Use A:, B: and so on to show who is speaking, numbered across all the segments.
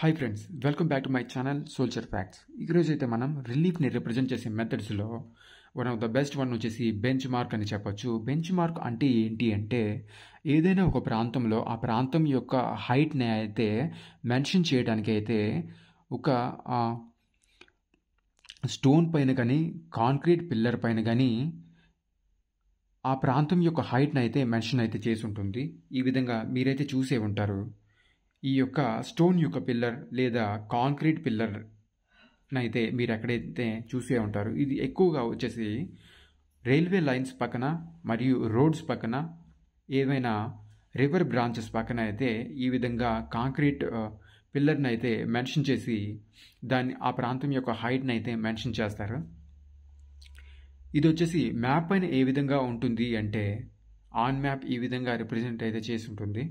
A: Hi friends, welcome back to my channel soldier facts. ఈరోజు అయితే మనం రిలీఫ్ని రిప్రజెంట్ చేసే మెథడ్స్లో one of the best one వచ్చేసి బెంచ్ మార్క్ అని చెప్పొచ్చు. బెంచ్ మార్క్ అంటే ఏంటి అంటే ఏదైనా ఒక ప్రాంతంలో ఆ ప్రాంతం యొక్క హైట్ని అయితే మెన్షన్ చేయడానికి అయితే ఒక స్టోన్ పైన కానీ కాంక్రీట్ పిల్లర్ పైన కానీ ఆ ప్రాంతం యొక్క హైట్ని అయితే మెన్షన్ అయితే చేసి ఉంటుంది. ఈ విధంగా మీరైతే చూసే ఉంటారు. ఈ యొక్క స్టోన్ యొక్క పిల్లర్ లేదా కాంక్రీట్ పిల్లర్ అయితే మీరు ఎక్కడైతే చూసే ఉంటారు. ఇది ఎక్కువగా వచ్చేసి రైల్వే లైన్స్ పక్కన మరియు రోడ్స్ పక్కన ఏవైనా రివర్ బ్రాంచెస్ పక్కన అయితే ఈ విధంగా కాంక్రీట్ పిల్లర్ని అయితే మెన్షన్ చేసి ఆ ప్రాంతం యొక్క హైట్ని అయితే మెన్షన్ చేస్తారు. ఇది వచ్చేసి మ్యాప్ పైన ఏ విధంగా ఉంటుంది అంటే ఆన్ మ్యాప్ ఈ విధంగా రిప్రజెంట్ అయితే చేసి ఉంటుంది.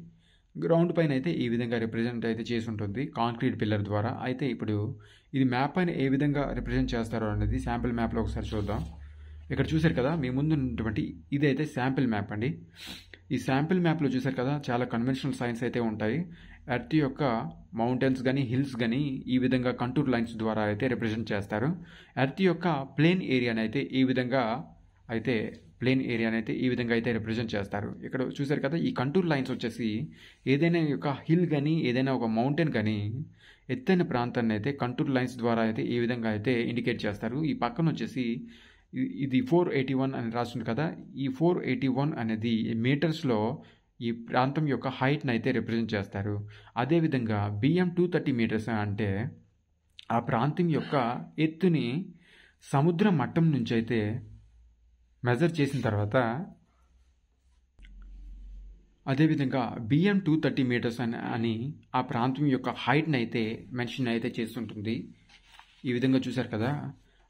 A: గ్రౌండ్ పైన అయితే ఈ విధంగా రిప్రజెంట్ అయితే చేసి ఉంటుంది కాంక్రీట్ పిల్లర్ ద్వారా. అయితే ఇప్పుడు ఇది మ్యాప్ పైన ఏ విధంగా రిప్రజెంట్ చేస్తారో అనేది శాంపిల్ మ్యాప్లో ఒకసారి చూద్దాం. ఇక్కడ చూశారు కదా, మీ ముందు ఉన్నటువంటి ఇది అయితే శాంపిల్ మ్యాప్ అండి. ఈ శాంపిల్ మ్యాప్లో చూశారు కదా, చాలా కన్వెన్షనల్ సైన్స్ అయితే ఉంటాయి. ఎర్త్ యొక్క మౌంటైన్స్ కానీ హిల్స్ కానీ ఈ విధంగా కంటూర్ లైన్స్ ద్వారా అయితే రిప్రజెంట్ చేస్తారు. ఎర్త్ యొక్క ప్లేన్ ఏరియాని అయితే ఈ విధంగా అయితే రిప్రజెంట్ చేస్తారు. ఇక్కడ చూసారు కదా, ఈ కంటూర్ లైన్స్ వచ్చేసి ఏదైనా ఒక హిల్ కానీ ఏదైనా ఒక మౌంటైన్ కానీ ఎత్తైన ప్రాంతాన్ని అయితే కంటూర్ లైన్స్ ద్వారా అయితే ఈ విధంగా అయితే ఇండికేట్ చేస్తారు. ఈ పక్కన వచ్చేసి ఇది 481 అని రాస్తుంది కదా, ఈ 481 అనేది మీటర్స్లో ఈ ప్రాంతం యొక్క హైట్ని అయితే రిప్రజెంట్ చేస్తారు. అదేవిధంగా బిఎం 230 మీటర్స్ అంటే ఆ ప్రాంతం యొక్క ఎత్తుని సముద్ర మట్టం నుంచి అయితే మెజర్ చేసిన తర్వాత, అదేవిధంగా బిఎం 230 మీటర్స్ అని ఆ ప్రాంతం యొక్క హైట్ని అయితే మెన్షన్ అయితే చేస్తుంటుంది. ఈ విధంగా చూశారు కదా,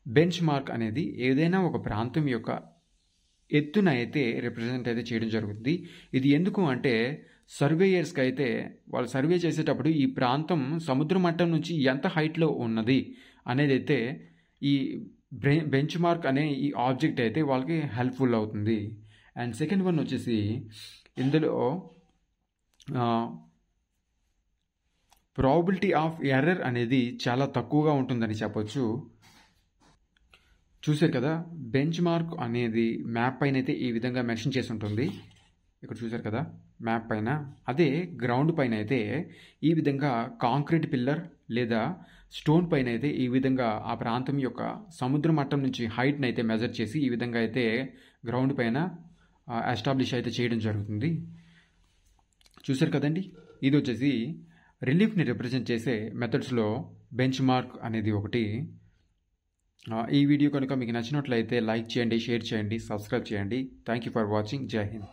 A: బెంచ్ మార్క్ అనేది ఏదైనా ఒక ప్రాంతం యొక్క ఎత్తున అయితే రిప్రజెంట్ అయితే చేయడం జరుగుతుంది. ఇది ఎందుకు అంటే సర్వేయర్స్కి అయితే వాళ్ళు సర్వే చేసేటప్పుడు ఈ ప్రాంతం సముద్ర మట్టం నుంచి ఎంత హైట్లో ఉన్నది అనేది అయితే ఈ బెంచ్ మార్క్ అనే ఈ ఆబ్జెక్ట్ అయితే వాళ్ళకి హెల్ప్ఫుల్ అవుతుంది. అండ్ సెకండ్ వన్ వచ్చేసి ఇందులో ప్రాబబిలిటీ ఆఫ్ ఎర్రర్ అనేది చాలా తక్కువగా ఉంటుందని చెప్పొచ్చు. చూసారు కదా, బెంచ్ మార్క్ అనేది మ్యాప్ పైన అయితే ఈ విధంగా మెన్షన్ చేసి ఉంటుంది. ఇక్కడ చూసారు కదా మ్యాప్ పైన. అదే గ్రౌండ్ పైన అయితే ఈ విధంగా కాంక్రీట్ పిల్లర్ లేదా స్టోన్ పైన అయితే ఈ విధంగా ఆ ప్రాంతం యొక్క సముద్ర మట్టం నుంచి హైట్ని అయితే మెజర్ చేసి ఈ విధంగా అయితే గ్రౌండ్ పైన ఎస్టాబ్లిష్ అయితే చేయడం జరుగుతుంది. చూసారు కదండి, ఇది వచ్చేసి రిలీఫ్ని రిప్రజెంట్ చేసే మెథడ్స్లో బెంచ్ మార్క్ అనేది ఒకటి. ఈ వీడియో కనుక మీకు నచ్చినట్లయితే లైక్ చేయండి, షేర్ చేయండి, సబ్స్క్రైబ్ చేయండి. Thank you for watching. జై హింద్.